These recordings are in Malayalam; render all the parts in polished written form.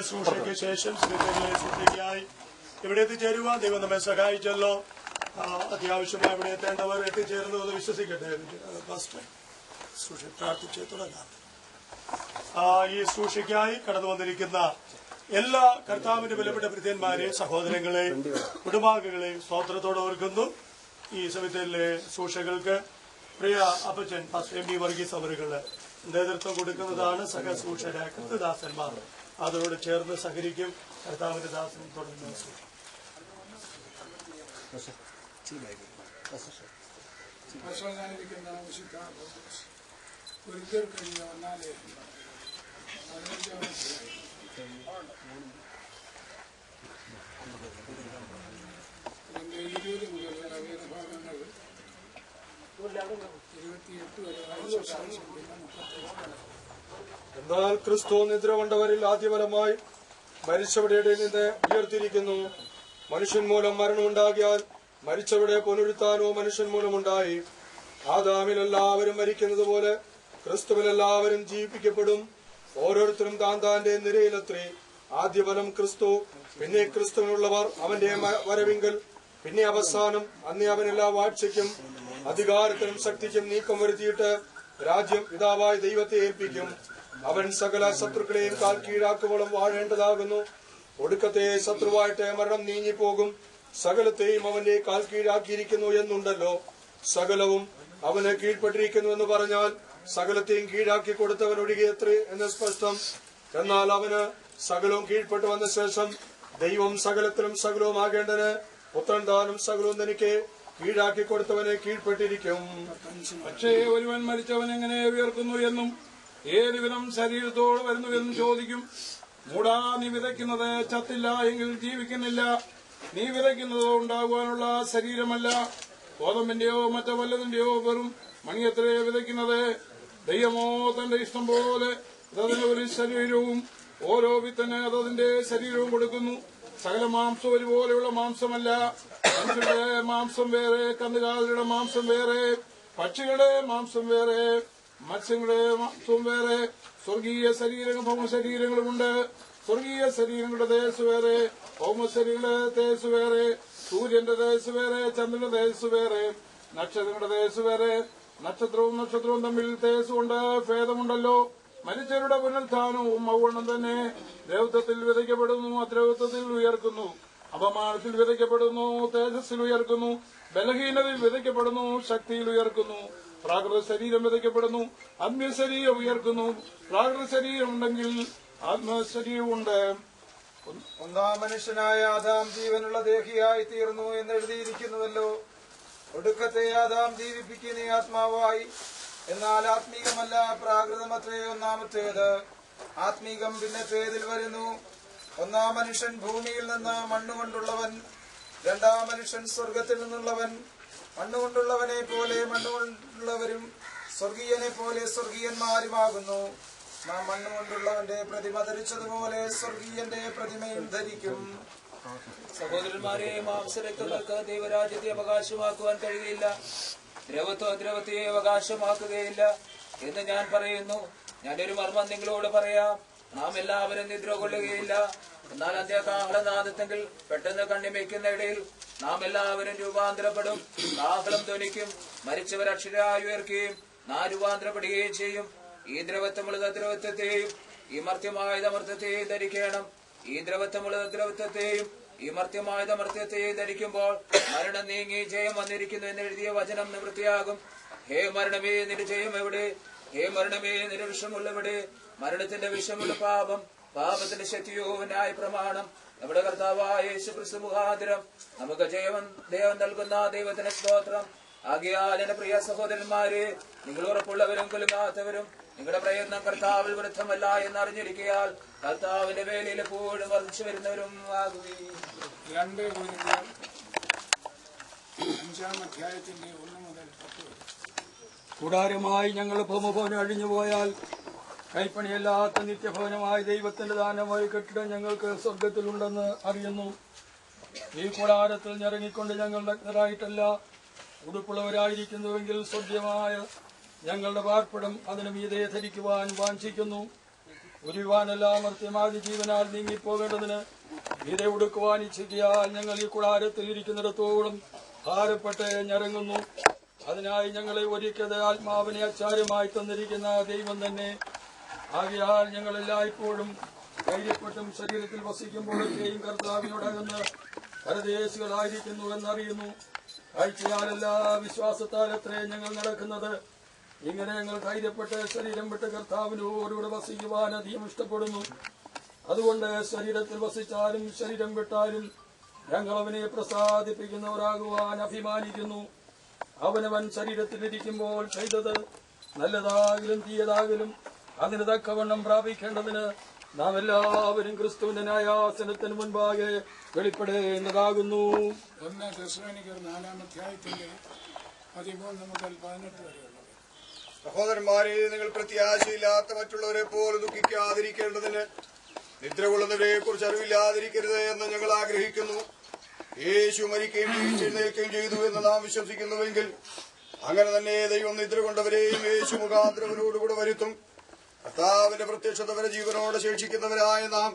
സൂക്ഷയ്ക്ക് ശേഷം സൂക്ഷയ്ക്കായി ഇവിടെ എത്തിച്ചേരുവാൻ ദൈവം നമ്മെ സഹായിച്ചല്ലോ. അത്യാവശ്യമായി ഇവിടെ എത്തേണ്ടവർ എത്തിച്ചേർന്നു എന്ന് വിശ്വസിക്കട്ടെ. സൂക്ഷ പ്രാർത്ഥിച്ച് തുടങ്ങാം. ഈ സൂക്ഷയ്ക്കായി കടന്നു വന്നിരിക്കുന്ന എല്ലാ കർത്താവിന്റെ വിലപ്പെട്ട ഭൃത്യന്മാരെ, സഹോദരങ്ങളെ, കുടുംബാംഗങ്ങളെ സ്തോത്രത്തോടെ ഓർക്കുന്നു. ഈ സമിതിയിലെ സൂക്ഷകൾക്ക് പ്രിയ അപ്പച്ചൻ എം ബി വർഗീസ് അവരുകൾ നേതൃത്വം കൊടുക്കുന്നതാണ്. സഹസൂക്ഷര കൃത്യദാസന്മാർ അതോട് ചേർന്ന് സഹകരിക്കും. കർത്താവിന്റെ ദാസൻ തുടർന്ന് എന്നാൽ ക്രിസ്തു നിദ്ര കൊണ്ടവരിൽ ആദ്യഫലമായി മരിച്ചവരുടെ നിന്ന് ഉയർത്തിരിക്കുന്നു. മനുഷ്യൻ മൂലം മരണമുണ്ടാകിയാൽ മരിച്ചവരുടെ പുനരുത്ഥാനവും മനുഷ്യൻ മൂലമുണ്ടായി. ആദാമിൽ എല്ലാവരും മരിക്കുന്നത് പോലെ ക്രിസ്തുവിൽ എല്ലാവരും ജീവിപ്പിക്കപ്പെടും. ഓരോരുത്തരും താൻ താന്റെ നിരയിലത്രേ. ആദ്യഫലം ക്രിസ്തു, പിന്നെ ക്രിസ്തുവിനുള്ളവർ അവന്റെ വരവിങ്കൽ, പിന്നെ അവസാനം. അന്നേ അവൻ എല്ലാ വാഴ്ചയ്ക്കും അധികാരത്തിനും ശക്തിക്കും നീക്കം വരുത്തിയിട്ട് രാജ്യം പിതാവായ ദൈവത്തെ ഏൽപ്പിക്കും. അവൻ സകല ശത്രുക്കളെയും കാൽ കീഴാക്കുവോളം വാഴേണ്ടതാകുന്നു. ഒടുക്കത്തെ ശത്രുവായിട്ട് മരണം നീങ്ങിപ്പോകും. സകലത്തെയും അവന്റെ കാൽ കീഴാക്കിയിരിക്കുന്നു എന്നുണ്ടല്ലോ. സകലവും അവന് കീഴ്പ്പെട്ടിരിക്കുന്നു എന്ന് പറഞ്ഞാൽ സകലത്തെയും കീഴാക്കി കൊടുത്തവൻ ഒഴികെയത്രേ എന്ന് സ്പഷ്ടം. എന്നാൽ അവന് സകലവും കീഴ്പ്പെട്ടു വന്ന ശേഷം ദൈവം സകലത്തിലും സകലവുമാകേണ്ടതിന് പുത്രൻ താനും സകലവും തനിക്ക് കീഴാക്കി കൊടുത്തവനെ കീഴ്പ്പെട്ടിരിക്കും. പക്ഷേ ഒരുവൻ മരിച്ചവൻ എങ്ങനെ ഉയർത്തുന്നു എന്നും ഏത് വിധം ശരീരത്തോട് വരുന്നു എന്നും ചോദിക്കും. മൂടാ, നീ വിതയ്ക്കുന്നത് ചത്തില്ല എങ്കിൽ ജീവിക്കുന്നില്ല. നീ വിതയ്ക്കുന്നത് ഉണ്ടാകുവാനുള്ള ശരീരമല്ല, ഗോതമ്പിന്റെയോ മറ്റു വല്ലതിന്റെയോ വെറും മണിയത്രേ വിതയ്ക്കുന്നത്. ദൈവമോ തന്റെ ഇഷ്ടം പോലെ അതതിന് ഒരു ശരീരവും ഓരോ വിത്തിന് അതതിന്റെ ശരീരവും കൊടുക്കുന്നു. സകല മാംസം ഒരുപോലെയുള്ള മാംസമല്ല. മനുഷ്യരുടെ മാംസം വേറെ, കന്നുകാലികളുടെ മാംസം വേറെ, പക്ഷികളുടെ മാംസം വേറെ, മത്സ്യങ്ങളുടെ മാംസവും വേറെ. സ്വർഗീയ ശരീരങ്ങളും ഭൗമശരീരങ്ങളുമുണ്ട്. സ്വർഗീയ ശരീരങ്ങളുടെ തേജസ് വേറെ, ഭൗമശരീരങ്ങളുടെ തേജസ് വേറെ. സൂര്യന്റെ തേജസ് വേറെ, ചന്ദ്രന്റെ തേജസ് വേറെ, നക്ഷത്രങ്ങളുടെ തേജസ് വേറെ. നക്ഷത്രവും തമ്മിൽ തേജസ് കൊണ്ട് ഭേദമുണ്ടല്ലോ. മരിച്ചവരുടെ പുനരുത്ഥാനവും ഔവണ്ണം തന്നെ. ദ്രവത്വത്തിൽ വിതയ്ക്കപ്പെടുന്നു, അദ്രവത്വത്തിൽ ഉയർക്കുന്നു. അപമാനത്തിൽ വിതയ്ക്കപ്പെടുന്നു, തേജസ്സിൽ ഉയർക്കുന്നു. ബലഹീനതയിൽ വിതയ്ക്കപ്പെടുന്നു, ശക്തിയിൽ ഉയർക്കുന്നു. പ്രാകൃത ശരീരം വിതയ്ക്കപ്പെടുന്നു, ആത്മീയശരീരം ഉയർക്കുന്നു. പ്രാകൃത ശരീരം ഉണ്ടെങ്കിൽ ആത്മശരീരമുണ്ട്. ഒന്നാം മനുഷ്യനായ ആദാം ജീവനുള്ള ദേഹിയായി തീർന്നു എന്ന് എഴുതിയിരിക്കുന്നുവല്ലോ. ഒടുക്കത്തെ ആദാം ജീവിപ്പിക്കുന്ന ആത്മാവായി. എന്നാൽ ആത്മീകമല്ല, പ്രാകൃതമത്രേ ഒന്നാമത്തേത്. ആത്മീകം പിന്നത്തേതിൽ വരുന്നു. ഒന്നാം മനുഷ്യൻ ഭൂമിയിൽ നിന്ന് മണ്ണുകൊണ്ടുള്ളവൻ, രണ്ടാം മനുഷ്യൻ സ്വർഗത്തിൽ നിന്നുള്ളവൻ. മണ്ണുകൊണ്ടുള്ളവനെ പോലെ മണ്ണുകൊണ്ടുള്ളവരും സ്വർഗീയനെ പോലെ സ്വർഗീയന്മാരുമാകുന്നു. നാം മണ്ണുകൊണ്ടുള്ളവന്റെ പ്രതിമ ധരിച്ചതുപോലെ സ്വർഗീയന്റെ പ്രതിമയും ധരിക്കും. സഹോദരന്മാരെ, മാംസരക്തങ്ങൾക്ക് ദൈവരാജ്യത്തെ അവകാശമാക്കുവാൻ കഴിയുകയില്ല, ദ്രവത്തെ അവകാശമാക്കുകയില്ല എന്ന് ഞാൻ പറയുന്നു. ഞാനൊരു മർമ്മം നിങ്ങളോട് പറയാം. നാം എല്ലാവരും നിദ്ര കൊള്ളുകയില്ല. എന്നാൽ അന്ത്യകാഹളനാദത്തെങ്കിൽ പെട്ടെന്ന് കണ്ണിമയ്ക്കുന്ന ഇടയിൽ നാം എല്ലാവരും രൂപാന്തരപ്പെടും. കാഹളം ധ്വനിക്കും, മരിച്ചവർ അക്ഷരായി ഉയർക്കുകയും നാം രൂപാന്തരപ്പെടുകയും ചെയ്യും. ഈ ദ്രവത്വമുള്ളത് ദ്രവത്വത്തെയും ഈ മർത്യമായത് അമർത്യത്തെയും ധരിക്കണം. ഈ ദ്രവത്വമുള്ളത് ദ്രവത്വത്തെയും ഈ മർത്യമായത് അമർത്യത്തെയും ധരിക്കുമ്പോൾ മരണം നീങ്ങി ജയം വന്നിരിക്കുന്നു എന്നെഴുതിയ വചനം നിവൃത്തിയാകും. ഹേ മരണമേ, നിന്റെ ജയം എവിടെ? ഹേ മരണമേ, നിന്റെ വിഷമുള്ളവിടെ? മരണത്തിന്റെ വിഷമുള്ള പാപം, പാപത്തിന്റെ ശക്തിയോ ന്യായ പ്രമാണം. നമ്മുടെ കർത്താവായ യേശുക്രിസ്തു മുഖാന്തരം നമുക്ക് ദൈവം നൽകുന്ന ദൈവത്തിന് സ്തോത്രം. ആകയാൽ എന്റെ പ്രിയ സഹോദരന്മാരെ, നിങ്ങൾ ഉറപ്പുള്ളവരും കുലുങ്ങാത്തവരും നിങ്ങളുടെ പ്രയത്നം കർത്താവിൽ വൃദ്ധമല്ല എന്നറിഞ്ഞിരിക്കയാൽ കർത്താവിന്റെ വേലയിൽ എപ്പോഴും വർദ്ധിച്ചു വരുന്നവരും ആകുകയും. 2 കൊരിന്ത്യർ 5-ാം അധ്യായത്തിന്റെ 1 മുതൽ 10 വരെ. കൂടാരമായി ഞങ്ങൾ ഭൗമഭവനം അഴിഞ്ഞുപോയാൽ കൈപ്പണിയല്ലാത്ത നിത്യഭവനമായ ദൈവത്തിന്റെ ദാനമായ കെട്ടിടം ഞങ്ങൾക്ക് സ്വർഗത്തിലുണ്ടെന്ന് അറിയുന്നു. ഈ കൂടാരത്തിൽ ഞെറങ്ങിക്കൊണ്ട് ഞങ്ങൾ നഗ്നരായിട്ടല്ല, ഉടുപ്പുള്ളവരായിരിക്കുന്നുവെങ്കിൽ സ്വദ്യമായ ഞങ്ങളുടെ പാർപ്പിടം അതിന് മീതെ ധരിക്കുവാൻ വാഞ്ചിക്കുന്നു. ഉരുവാനെല്ലാം മർത്യമാതി ജീവനാൽ നീങ്ങിപ്പോകേണ്ടതിന് ഇതെ ഉടുക്കുവാൻ ഇച്ഛിക്കിയാൽ ഞങ്ങൾ ഈ കൂടാരത്തിൽ ഇരിക്കുന്നിടത്തോളം ഭാരപ്പെട്ട് ഞരങ്ങുന്നു. അതിനായി ഞങ്ങളെ ഒരുക്കിയത് ആത്മാവിനെ അച്ചാരമായി തന്നിരിക്കുന്ന ദൈവം തന്നെ. ആകയാൽ ഞങ്ങളെല്ലായ്പ്പോഴും ധൈര്യപ്പെട്ടും ശരീരത്തിൽ വസിക്കുമ്പോഴൊക്കെയും കർത്താവിനോടകന്ന് പരദേശികളായിരിക്കുന്നു എന്നറിയുന്നു. കാഴ്ചയാലല്ല വിശ്വാസത്താലത്രേ ഞങ്ങൾ നടക്കുന്നത്. ഇങ്ങനെ ഞങ്ങൾ ധൈര്യപ്പെട്ട് ശരീരം വിട്ട് കർത്താവിനോടുകൂടെ വസിക്കുവാൻ അധികം ഇഷ്ടപ്പെടുന്നു. അതുകൊണ്ട് ശരീരത്തിൽ വസിച്ചാലും ശരീരം വിട്ടാലും ഞങ്ങൾ അവനെ പ്രസാദിപ്പിക്കുന്നവരാകുവാൻ അഭിമാനിക്കുന്നു. അവനവൻ ശരീരത്തിലിരിക്കുമ്പോൾ ചെയ്തത് നല്ലതാകിലും തീയതാകിലും അതിന് തക്കവണ്ണം പ്രാപിക്കേണ്ടതിന് നാം എല്ലാവരും ക്രിസ്തുവിന്റെ ന്യായാസനത്തിന് മുൻപാകെ വെളിപ്പെടേണ്ടതാകുന്നു. 1 തെസ്സലോനിക്കർ 4-ാം അധ്യായത്തിന്റെ 13 മുതൽ 18 വരെയുള്ളത്. സഹോദരന്മാരെ, നിങ്ങൾ പ്രത്യാശയില്ലാത്ത മറ്റുള്ളവരെ പോലെ ദുഃഖിക്കാതിരിക്കേണ്ടതിന് നിദ്ര കൊള്ളുന്നവരെ കുറിച്ച് അറിവില്ലാതിരിക്കരുത് എന്ന് ഞങ്ങൾ ആഗ്രഹിക്കുന്നു. യേശു മരിക്കുകയും എഴുന്നേൽക്കുകയും ചെയ്തു എന്ന് നാം വിശ്വസിക്കുന്നുവെങ്കിൽ അങ്ങനെ തന്നെ ദൈവം നിദ്ര കൊണ്ടവരെയും യേശു മുഖാന്തരവരോടുകൂടെ വരുത്തും. കർത്താവിന്റെ പ്രത്യക്ഷത വരെ ജീവനോടെ ശേഷിക്കുന്നവരായ നാം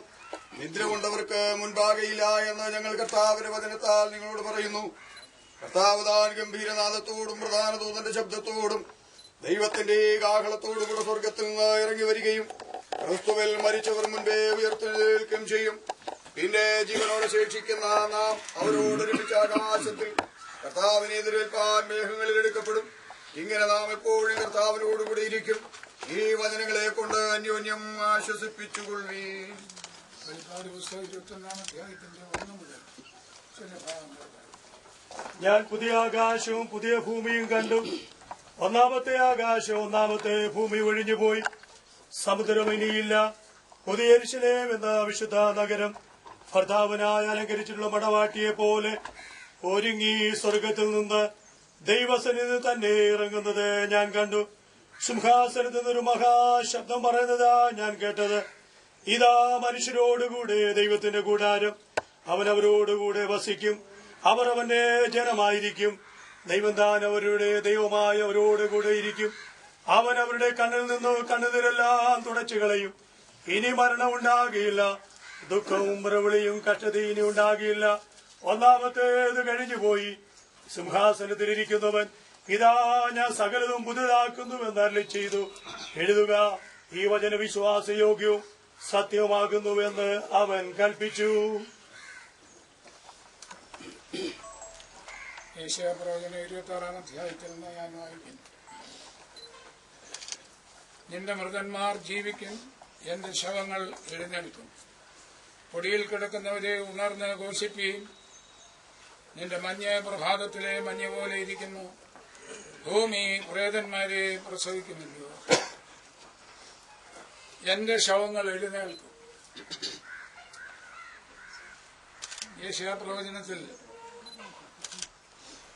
നിദ്ര കൊണ്ടവർക്ക് മുൻപാകെയില്ല എന്ന് ഞങ്ങൾ കർത്താവിന്റെ വചനത്താൽ നിങ്ങളോട് പറയുന്നു. കർത്താവ് താൻ ഗംഭീരനാദത്തോടും പ്രധാന ദൂതന്റെ ശബ്ദത്തോടും ദൈവത്തിന്റെ കാഹളത്തോടും കൂടെ സ്വർഗത്തിൽ നിന്ന് ഇറങ്ങി വരികയും ക്രിസ്തുവിൽ മരിച്ചവർ മുൻപേ ഉയർത്തെഴുന്നേൽക്കുകയും ചെയ്യും. പിന്നെ ജീവനോടെ ശേഷിക്കുന്ന നാം അവരോട് ഒരുമിച്ച് ആകാശത്തിൽ കർത്താവിനെ എതിരേൽപ്പാൻ മേഘങ്ങളിൽ എടുക്കപ്പെടും. ഇങ്ങനെ നാം എപ്പോഴും കർത്താവിനോടുകൂടി ഇരിക്കും. ഈ വചനങ്ങളെ കൊണ്ട് അന്യോന്യം ആശ്വസിപ്പിച്ചുകൊള്ളീൻ. വെളിപ്പാട് പുസ്തകം 21-ാം അധ്യായത്തിന്റെ 1 മുതൽ ചില ഭാഗങ്ങൾ. ഞാൻ പുതിയ ആകാശവും പുതിയ ഭൂമിയും കണ്ടു. ഒന്നാമത്തെ ആകാശവും ഒന്നാമത്തെ ഭൂമി ഒഴിഞ്ഞുപോയി. സമുദ്രം ഇനിയില്ല. പുതിയ യെരൂശലേം എന്ന വിശുദ്ധ നഗരം ഭർത്താവിനായി അലങ്കരിച്ചിട്ടുള്ള മണവാട്ടിയെ പോലെ ഒരുങ്ങി സ്വർഗത്തിൽ നിന്ന് ദൈവസന്നിധി തന്നെ ഇറങ്ങുന്നത് ഞാൻ കണ്ടു. സിംഹാസനത്തിൽ നിന്നൊരു മഹാശബ്ദം പറയുന്നതാ ഞാൻ കേട്ടത്. ഇതാ മനുഷ്യരോടുകൂടെ ദൈവത്തിന്റെ കൂടാരം. അവൻ അവരോടുകൂടെ വസിക്കും. അവർ അവന്റെ ജനമായിരിക്കും. ദൈവം താൻ അവരുടെ ദൈവമായി അവരോടുകൂടെ ഇരിക്കും. അവൻ അവരുടെ കണ്ണിൽ നിന്ന് കണ്ണുനീരെല്ലാം തുടച്ചു കളയും. ഇനി മരണം ഉണ്ടാകില്ല. ദുഃഖവും പ്രവിളിയും കഷ്ടതയും ഇനി ഉണ്ടാകില്ല. ഒന്നാമത്തേത് കഴിഞ്ഞുപോയി. സിംഹാസനത്തിലിരിക്കുന്നവൻ ഇതാ ഞാൻ സകലതും പുതുതാക്കുന്നുവെന്ന് അരുളി ചെയ്തു. എഴുതുക, ഈ വചന വിശ്വാസയോഗ്യവും സത്യവുമാകുന്നുവെന്ന് അവൻ കൽപ്പിച്ചു. യേശയ്യാപ്രവചനം 26-ാം അധ്യായത്തിൽ നിന്ന് ഞാൻ വായിക്കുന്നു. നിന്റെ മൃഗന്മാർ ജീവിക്കും, എന്റെ ശവങ്ങൾ എഴുന്നേൽക്കും. പൊടിയിൽ കിടക്കുന്നവരെ ഉണർന്ന് ഘോഷിപ്പീൻ. നിന്റെ മഞ്ഞ് പ്രഭാതത്തിലെ മഞ്ഞ് പോലെ ഇരിക്കുന്നു. ഭൂമി പ്രേതന്മാരെ പ്രസവിക്കുമല്ലോ. എന്റെ ശവങ്ങൾ എഴുന്നേൽക്കും. യേശയ്യാപ്രവചനത്തിൽ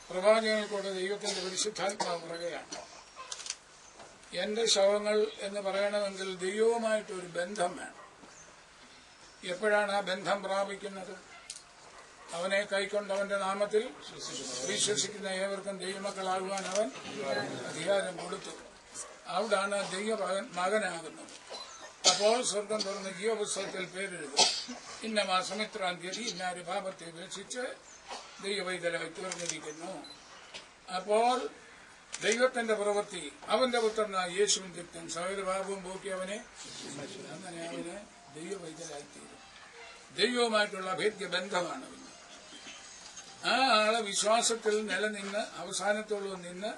പ്രവാചകർക്കൂടെ ദൈവത്തിന്റെ പരിശുദ്ധാത്മാവ് പറയുകയാണ്. എന്റെ ശവങ്ങൾ എന്ന് പറയണമെങ്കിൽ ദൈവവുമായിട്ടൊരു ബന്ധം വേണം. എപ്പോഴാണ് ആ ബന്ധം പ്രാപിക്കുന്നത്? അവനെ കൈക്കൊണ്ട് അവന്റെ നാമത്തിൽ വിശ്വസിക്കുന്ന ഏവർക്കും ദൈവമക്കളാകുവാൻ അവൻ അധികാരം കൊടുത്തു. അവിടാണ് ദൈവ മകനാകുന്നത്. അപ്പോൾ സ്വർഗം തുറന്ന് ജീവപുസ്തകത്തിൽ പേരെഴുതും. ഇന്ന മാസം ഇത്രാം തീയതി ഇന്നാര് പാപത്തെ ഉപേക്ഷിച്ച് ദൈവവൈതലായി തീർന്നിരിക്കുന്നു. അപ്പോൾ ദൈവത്തിന്റെ പ്രവൃത്തി അവന്റെ പുത്രനായ യേശുവിൻ രക്തം സകലപാപവും പോക്കി അവനെ അങ്ങനെ അവന് ദൈവവൈതലായിത്തീരും. ദൈവവുമായിട്ടുള്ള അഭേദ്യ ബന്ധമാണ്. ആ ആളെ വിശ്വാസത്തിൽ നിലനിന്ന് അവസാനത്തോളം നിന്ന്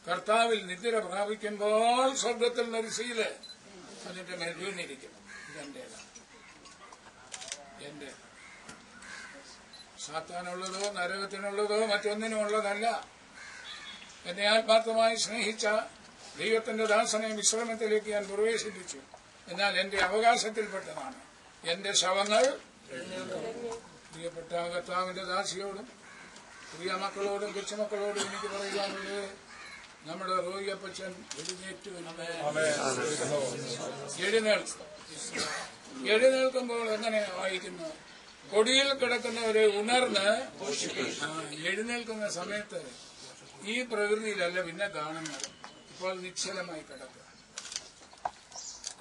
കർത്താവിൽ നിദ്ര പ്രാപിക്കുമ്പോൾ സ്വർഗത്തിൽ നിന്നൊരു ശീല് അതിന്റെ മേൽ വീണിരിക്കും. ഇതെന്റേതാണ്. എന്റെ സാത്താനുള്ളതോ നരകത്തിനുള്ളതോ മറ്റൊന്നിനും ഉള്ളതല്ല. എന്നെ ആത്മാർത്ഥമായി സ്നേഹിച്ച ദൈവത്തിന്റെ ദാസനെ വിശ്രമത്തിലേക്ക് ഞാൻ പ്രവേശിപ്പിച്ചു. എന്നാൽ എന്റെ അവകാശത്തിൽപ്പെട്ടതാണ്. എന്റെ ശവങ്ങൾ പ്രിയപ്പെട്ട കർത്താവിന്റെ ദാസിയോടും പ്രിയ മക്കളോടും കൊച്ചുമക്കളോടും എനിക്ക് പറയുവാനുള്ളത്, നമ്മുടെ റോയിയപ്പച്ചൻ എഴുന്നേൽക്കുമ്പോൾ എങ്ങനെ വായിക്കുന്നു? കൊടിയിൽ കിടക്കുന്നവരെ ഉണർന്ന് എഴുന്നേൽക്കുന്ന സമയത്ത് ഈ പ്രകൃതിയിലല്ല പിന്നെ കാണുന്നത്. ഇപ്പോൾ നിശ്ചലമായി കിടക്കുക.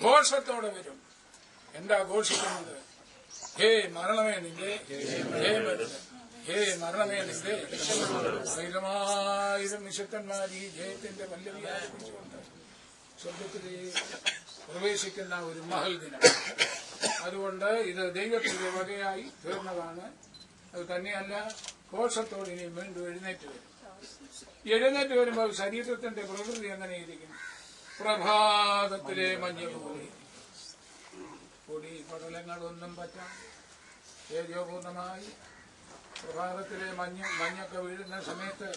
ഘോഷത്തോടെ വരും. എന്താ ഘോഷിക്കുന്നത്? ഹേ മരണമേ നിന്റെ ഹേ മരണമേ നിന്റെ 1000 വിശുദ്ധന്മാർ ഈ ജയത്തിന്റെ പല്ലവി ആരംഭിച്ചുകൊണ്ട് സ്വർഗത്തിലേക്ക് പ്രവേശിക്കുന്ന ഒരു മഹൽ ദിനം. അതുകൊണ്ട് ഇത് ദൈവത്തിന്റെ വകയായി തീർന്നതാണ്. അത് തന്നെയല്ല, ഘോഷത്തോട് ഇനി വീണ്ടും എഴുന്നേറ്റ് വരും. എഴുന്നേറ്റ് വരുമ്പോൾ ശരീരത്തിന്റെ പ്രകൃതി എങ്ങനെയിരിക്കും? പ്രഭാതത്തിലെ മഞ്ഞ് പോലെ. പൊടി പടലങ്ങളൊന്നും പറ്റാം. തേജോപൂർണമായി പ്രഭാതത്തിലെ മഞ്ഞൊക്കെ വീഴുന്ന സമയത്ത്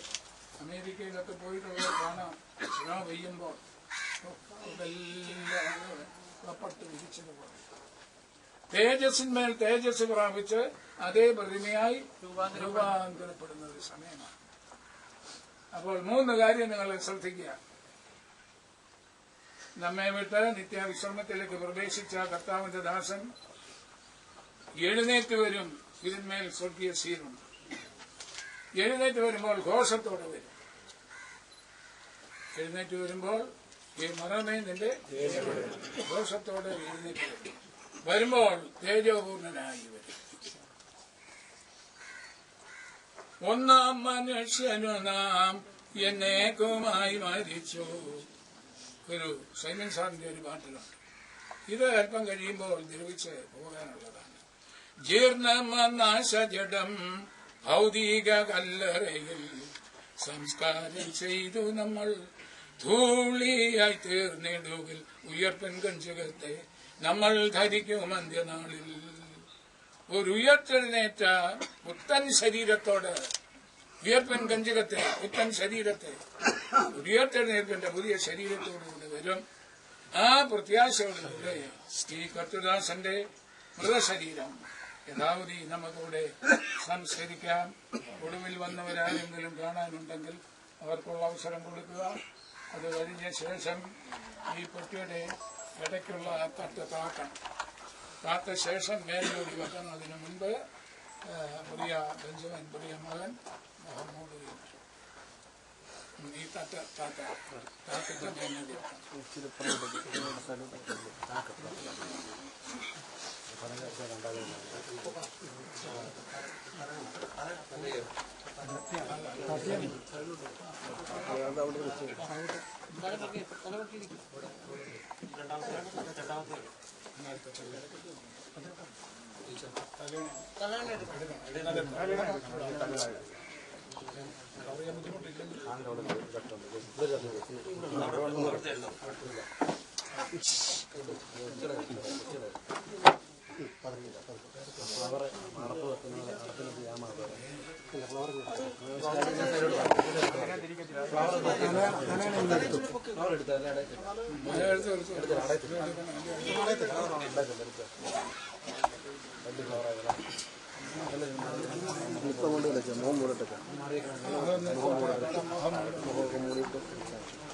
അമേരിക്കയിലൊക്കെ പോയിട്ടുള്ളത് കാണാം. സ്നോ പെയ്യുമ്പോൾ കപ്പട്ട് വിരിച്ചതുപോലെ തേജസ്സിന്മേൽ തേജസ് പ്രാപിച്ച് അതേ പ്രതിമയായി രൂപാന്തരപ്പെടുന്ന ഒരു സമയമാണ്. അപ്പോൾ 3 കാര്യം നിങ്ങൾ ശ്രദ്ധിക്കുക. നമ്മെ വിട്ട് നിത്യവിശ്രമത്തിലേക്ക് പ്രവേശിച്ച കർത്താവിന്റെ ദാസൻ എഴുന്നേറ്റ് വരും. ഇതിന്മേൽ സ്വർഗീയ സീനുണ്ട്. എഴുന്നേറ്റ് വരുമ്പോൾ ഘോഷത്തോടെ വരും. എഴുന്നേറ്റ് വരുമ്പോൾ ഈ മരണമേ നിന്റെ ഘോഷത്തോടെ എഴുന്നേറ്റ് വരും. വരുമ്പോൾ തേജോപൂർണനായി വരും. ഒന്നാം മനുഷ്യനു നാം എന്നേക്കുമായി മരിച്ചു. ഒരു സൈമൻ സാറിന്റെ ഒരു പാട്ടിലുണ്ട്. ഇത് അല്പം കഴിയുമ്പോൾ ദ്രവിച്ച് പോകാനുള്ളതാണ്. ജീർണമനാശജഡം ഭൗതിക കല്ലറയിൽ സംസ്കാരം ചെയ്തു നമ്മൾ ധൂളിയായി തീർന്നിടുകിൽ ഉയർപ്പൻ കഞ്ചകത്തെ നമ്മൾ ധരിക്കും അന്ത്യനാളിൽ. ഒരു ഉയർത്തെഴുന്നേറ്റ പുത്തൻ ശരീരത്തോട് ഉയർപ്പൻ കഞ്ചകത്തെ പുത്തൻ ശരീരത്തെ ഉയർത്തെഴുന്നേൽപ്പിന്റെ പുതിയ ശരീരത്തോടുകൂടി വരും. ആ പ്രത്യാശയോടുകൂടെ ഈ കർത്തൃദാസന്റെ മൃതശരീരം യഥാവധി നമുക്കൂടെ സംസ്കരിക്കാം. ഒടുവിൽ വന്നവരാരെങ്കിലും കാണാനുണ്ടെങ്കിൽ അവർക്കുള്ള അവസരം കൊടുക്കുക. അത് കഴിഞ്ഞ ശേഷം ഈ പെട്ടിയുടെ ഇടയ്ക്കുള്ള തട്ട് താത്ത ശേഷം മേലോടി വെക്കണം. അതിനു മുൻപ് പ്രിയ ബെഞ്ചമിൻ, പ്രിയ മകൻ മുഹമ്മദ് ഈ താത്തയ്ക്ക് മേലോടി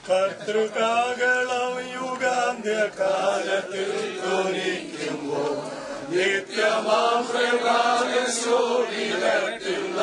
കർത്തൃകാകളം യുഗാന്ത്യകാലത്തിൽ ധ്വനിക്കുമ്പോൾ നിത്യമാം പ്രഭാതശോഭിതത്തില്ല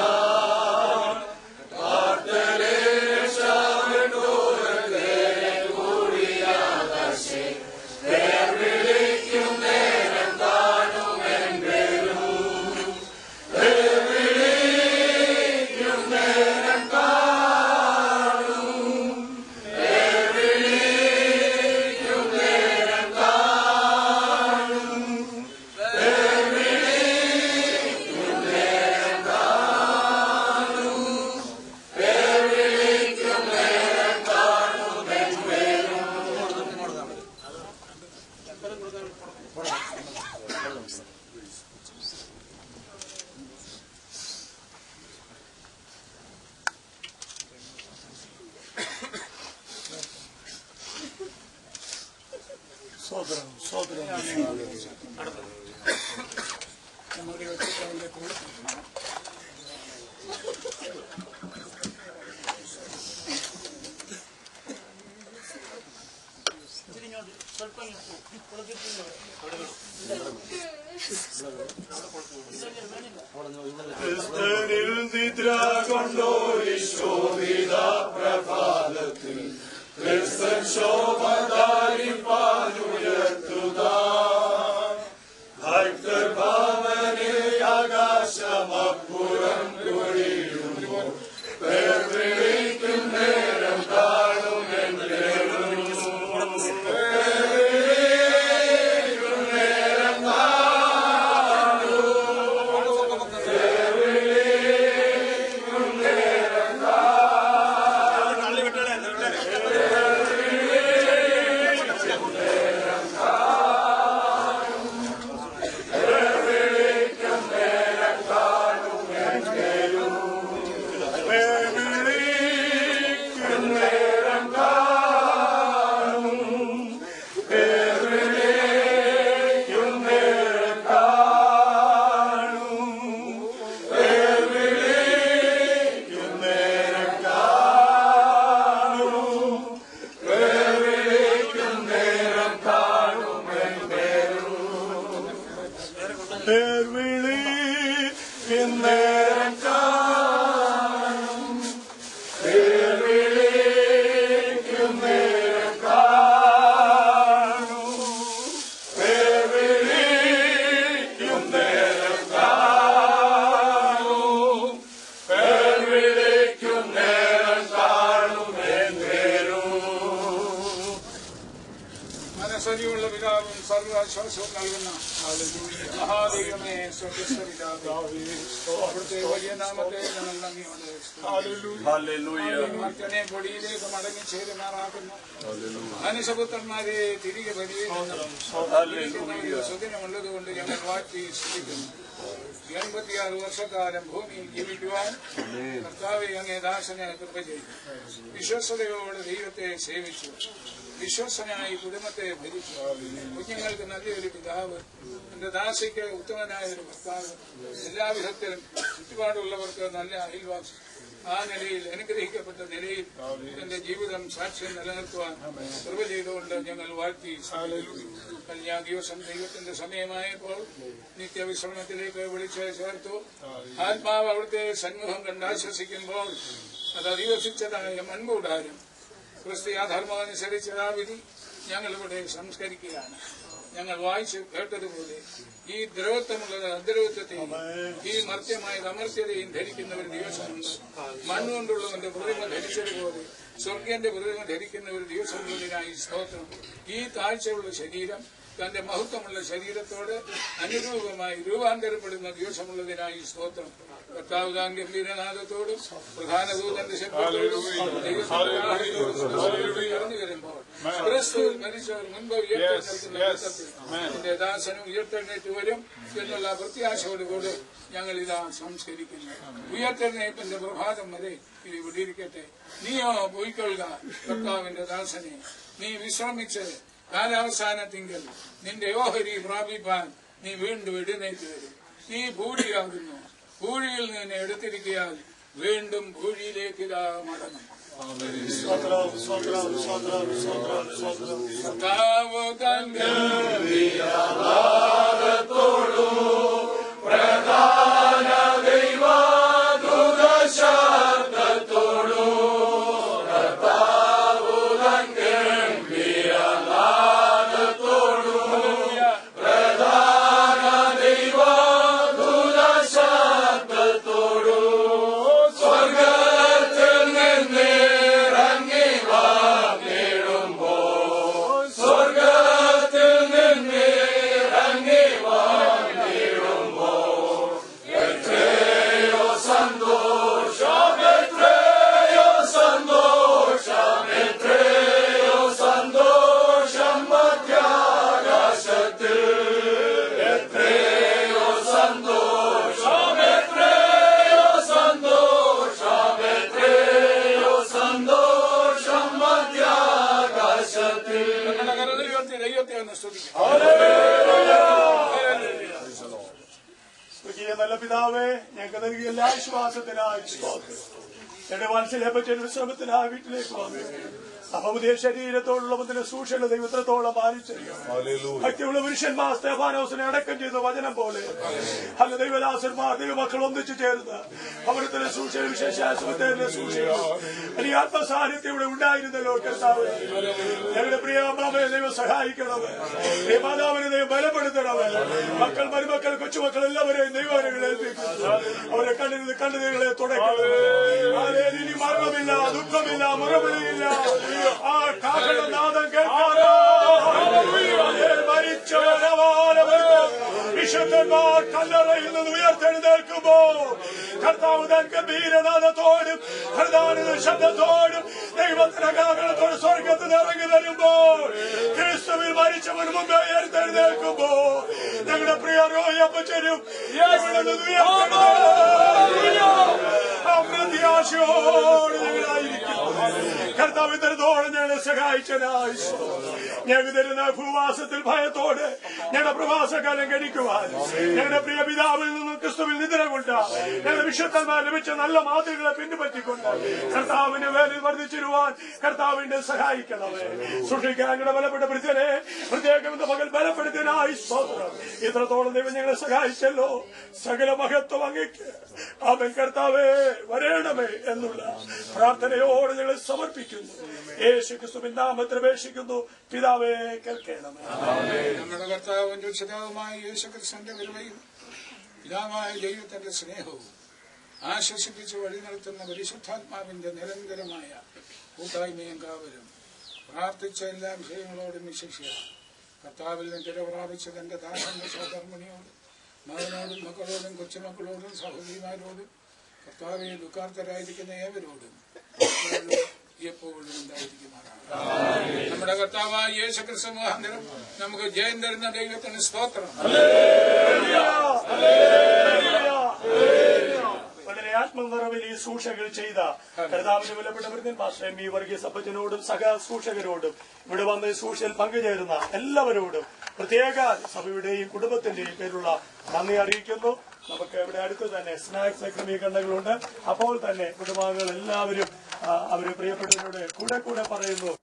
ക്രിസ്തനിൽ നിദ്ര കൊണ്ടോരി ശോഭിത പ്രഭാതത്തിൽ ക്രിസ്തൻ ശോഭ ധാരിപ്പാനുയർത്തുക പേർവിളി ഇന്നേരം കാണും പേർവിളിക്കുന്നേരം കാണും പേർവിളിക്കുന്നേരം കാണും പേർവിളിക്കുന്നേരം കാണും എന്നേരും മനസ്സരിയുള്ള പിതാവും സർവാശ്വാസവും നൽകുന്ന മഹാദൈവമേ സ്വർഗസ്ഥപിതാവേ, അവിടുത്തെ വലിയ നാമത്തെ ഞങ്ങൾ നന്ദിയോടെ മർക്കനെ പൊടിയിലേക്ക് മടങ്ങി ചേരുമാറാക്കുന്ന മനുഷ്യപുത്രന്മാരെ തിരികെ വലിയ സുദിനമുള്ളതുകൊണ്ട് ഞങ്ങൾ വാഴ്ത്തി സ്തുതിക്കുന്നു. 86 വർഷക്കാലം ഭൂമിയിൽ ജീവിക്കുവാൻ കർത്താവെ അങ്ങേ ദാസനെ കൃപ ചെയ്തു. വിശ്വസ്തയോടെ ദൈവത്തെ സേവിച്ചു. വിശ്വസനായി കുടുംബത്തെ ഭരിച്ചു. കുഞ്ഞുങ്ങൾക്ക് നല്ലൊരു പിതാവ്, എന്റെ ദാസിക്ക് ഉത്തമനായ ഒരു ഭർത്താവ്, എല്ലാവിധത്തിലും ചുറ്റുപാടുള്ളവർക്ക് നല്ല അയൽവാസി. ആ നിലയിൽ അനുഗ്രഹിക്കപ്പെട്ട നിലയിൽ എന്റെ ജീവിതം സാക്ഷ്യം നിലനിർത്തുവാൻ കൃപ ചെയ്തുകൊണ്ട് ഞങ്ങൾ വാഴ്ത്തി. കഴിഞ്ഞ ദിവസം ദൈവത്തിന്റെ സമയമായപ്പോൾ നിത്യവിശ്രമത്തിലേക്ക് വിളിച്ച് ചേർത്തു. ആത്മാവ് അവിടുത്തെ സന്മുഖം കണ്ടാശ്വസിക്കുമ്പോൾ അത് അധിവസിച്ചതായ മൺകൂടാരം ക്രിസ്തീയ ധർമ്മമനുസരിച്ച് ആ വിധി ഞങ്ങളിവിടെ സംസ്കരിക്കുകയാണ്. ഞങ്ങൾ വായിച്ച് കേട്ടതുപോലെ ഈ ദ്രവത്വമുള്ളത് അദ്രവത്വത്തെയും ഈ മർത്യമായത് അമർത്യതയും ധരിക്കുന്ന ഒരു ദിവസമുണ്ട്. മണ്ണുകൊണ്ടുള്ളവന്റെ പ്രതിമ ധരിച്ചതുപോലെ സ്വർഗന്റെ പ്രതിമ ധരിക്കുന്ന ഒരു ദിവസമുള്ളതിനായി സ്തോത്രം. ഈ താഴ്ചയുള്ള ശരീരം തന്റെ മഹത്വമുള്ള ശരീരത്തോട് അനുരൂപമായി രൂപാന്തരപ്പെടുന്ന ദിവസമുള്ളതിനായി സ്തോത്രം. കർത്താവ് താൻ ഗംഭീരനാഥത്തോടും പ്രധാന ദൂതന്റെ ശബ്ദത്തോടും കടന്നു വരുമ്പോൾ ക്രിസ്തുവിൽ മരിച്ചവർ മുൻപ് ഉയർത്തെഴുന്നേൽക്കുന്ന ദിവസത്തിൽ എന്റെ ദാസനും ഉയർത്തെഴുന്നേറ്റ് വരും എന്നുള്ള പ്രത്യാശയോടുകൂടി ഞങ്ങൾ ഇതാ സംസ്കരിക്കുന്നു. ഉയർത്തെഴുന്നേൽപ്പിന്റെ പ്രഭാതം വരെ ഇത് വിടിയിരിക്കട്ടെ. നീയോ പോയിക്കൊള്ളുക കർത്താവിന്റെ ദാസനെ, നീ വിശ്രമിച്ച് കാലാവസാനത്തിങ്കൽ നിന്റെ ഓഹരി പ്രാപിപ്പാൻ നീ വീണ്ടും എഴുന്നേറ്റ് വരും. നീ ഭൂഴിയാകുന്നു, ഭൂഴിയിൽ നിന്നെ എടുത്തിരിക്കയാൽ വീണ്ടും ഭൂഴിയിലേക്ക് ഇതാ മടങ്ങും. കർത്താവ് തന്റെ പ്രധാന ദൈവദൂത ശബ്ദത്തോടു കർത്താവ് തൻ ഗംഭീരനാദത്തോടു പ്രധാന ദൈവദൂത ശബ്ദത്തോടു സ്വർഗത്തിൽ നിന്നിറങ്ങി വന്നിടുമ്പോൾ സ്വർഗത്തിൽ നിന്നിറങ്ങി വന്നിടുമ്പോൾ എത്രയോ സന്തോഷം എത്രയോ സന്തോഷം എത്രയോ സന്തോഷം മധ്യാകാശത്തിൽ എത്രയോ സന്തോഷം എത്രയോ സന്തോഷം എത്രയോ സന്തോഷം മധ്യാകാശത്തിൽ. ദൈവത്തെ ഒന്ന് സ്തുതിക്കും. നല്ല പിതാവേ, ഞങ്ങൾക്ക് നൽകിയ എല്ലാ വിശ്വാസത്തിനായി എന്റെ വാത്സല്യപ്പറ്റ വിശ്രമത്തിനായി വീട്ടിലേക്ക് വന്നു. അപമുദിയ ശരീരത്തോടുള്ള മുതലെ സൂക്ഷിക്കുന്ന ദൈവത്തോളം ആരിച്ചറിയും. ഭക്തിയുള്ള പുരുഷന്മാർ സ്തേഫാനോസിനെ അടക്കം ചെയ്ത വചനം പോലെ അല്ല ദൈവദാസന്മാർ ദൈവമക്കൾ ഒന്നിച്ചു ചേർന്ന് അവിടുത്തെ സൂക്ഷിച്ച വിശേഷാശ്വത്തെ സൂക്ഷിക്കുന്നു. ഈ ആത്മസാന്നിധ്യം ഇവിടെ ഉണ്ടായിരുന്നല്ലോ കർത്താവ്. ഞങ്ങളുടെ പ്രിയ അമ്മാവനെ ദൈവം സഹായിക്കണമേ. ഈ മാതാവിനെ ദൈവം ബലപ്പെടുത്തണമേ. മക്കൾ മരുമക്കൾ കൊച്ചുമക്കൾ എല്ലാവരെയും ദൈവങ്ങളെ ഏൽപ്പിക്കുന്നു. അവരെ കണ്ണുകളെ തുടയ്ക്കണമേ. ഇനി മരണമില്ല, ദുഃഖമില്ല, മുറവിളിയില്ല. ആ കാഹളനാദം കേൾക്കാനോ വിശുദ്ധന്മാർ കല്ലറയിൽ നിന്ന് ഉയർത്തെഴുന്നേൽക്കുമ്പോൾ കർത്താവ് തൻ ഗംഭീരനാദത്തോടും പ്രധാന ശബ്ദത്തോടും ദൈവത്തിന്റെ കാഹളത്തോട് സ്വർഗത്തിൽ ഇറങ്ങി വരുമ്പോൾ ക്രിസ്തുവിൽ മരിച്ചവന് മുമ്പേ ഉയർത്തെഴുന്നേൽക്കുമ്പോൾ ഞങ്ങളുടെ പ്രിയ റോയപ്പച്ചനും പ്രത്യാശയോട് ഞങ്ങളായിരിക്കും. കർത്താവ് ഇത്തരത്തോളം ഞങ്ങളെ സഹായിച്ചനായി ഞങ്ങൾക്ക് തരുന്ന ഭൂവാസത്തിൽ ഭയത്തോടെ ഞങ്ങളുടെ പ്രവാസകാലം കഴിക്കുവാൻ ഞങ്ങളുടെ പ്രിയ പിതാവിൽ നിന്നും ക്രിസ്തുവിൽ നിദ്ര കൊണ്ട് ഞങ്ങളുടെ വിശുദ്ധന്മാർ ലഭിച്ച നല്ല മാതൃകളെ പിൻപറ്റിക്കൊണ്ട് കർത്താവിന്റെ വേലിൽ വർദ്ധിച്ചിരുവാൻ കർത്താവിന്റെ സഹായിക്കണമേ. സൂക്ഷിക്കാൻ ഞങ്ങളുടെ ബലപ്പെട്ട വൃദ്ധനെ പ്രത്യേകം പകൽ ബലപ്പെടുത്തിയതിനായി സ്തോത്രം. ഇത്രത്തോളം ദൈവം ഞങ്ങളെ സഹായിച്ചല്ലോ. സകല മഹത്വം അങ്ങേക്ക്. അവൻ കർത്താവേ വരേണമേ എന്നുള്ള പ്രാർത്ഥനയോടെ ഞങ്ങൾ സമർപ്പിക്കുന്നു. യേശു ക്രിസ്തുവിൻ നാമത്തിൽ അപേക്ഷിക്കുന്നു. പിതാവേ കേൾക്കണമേ. നമ്മുടെ കർത്താവും രക്ഷിതാവുമായ യേശുക്രിസ്തുവിന്റെ കൃപയും പിതാവായ ദൈവത്തിന്റെ സ്നേഹവും ആശ്വസിപ്പിച്ച് വഴി നടത്തുന്ന പരിശുദ്ധാത്മാവിന്റെ നിരന്തരമായ കൂട്ടായ്മയും കാവലും പ്രാർത്ഥിച്ച എല്ലാ വിഷയങ്ങളോടും വിശേഷിച്ച കർത്താവിൽ നിര പ്രാപിച്ച തന്റെ ദാസന്റെ സഹധർമ്മിണിയോട് മകനോടും മക്കളോടും കൊച്ചുമക്കളോടും സഹോദരിമാരോടും കർത്താവിൽ ദുഃഖാർത്ഥരായിരിക്കുന്ന ഏവരോടും എപ്പോഴും ഉണ്ടായിരിക്കുമാറാണ്. നമ്മുടെ കർത്താവായ യേശുക്രിസ്തു മുഖാന്തരം നമുക്ക് ജയം തരുന്ന ദൈവത്തിന് സ്തോത്രം. വളരെ ആത്മനിറവിൽ ഈ സൂക്ഷകൾ ചെയ്ത കർത്താവിന്റെ വിലപ്പെട്ട വൃദ്ധൻ പാസ്റ്റർ എം. വർഗീസ് അപ്പച്ചനോടും സഹ സൂക്ഷകരോടും ഇവിടെ വന്ന് സൂക്ഷയിൽ പങ്കുചേരുന്ന എല്ലാവരോടും പ്രത്യേക സഭയുടെയും കുടുംബത്തിന്റെയും പേരുള്ള നന്ദി അറിയിക്കുന്നു. നമുക്ക് ഇവിടെ അടുത്ത് തന്നെ സ്നാക്സ് ക്രമീകരണങ്ങളുണ്ട്. അപ്പോൾ തന്നെ കുടുംബാംഗങ്ങൾ എല്ലാവരും അവര് പ്രിയപ്പെട്ടവരോട് കൂടെ പറയുന്നു.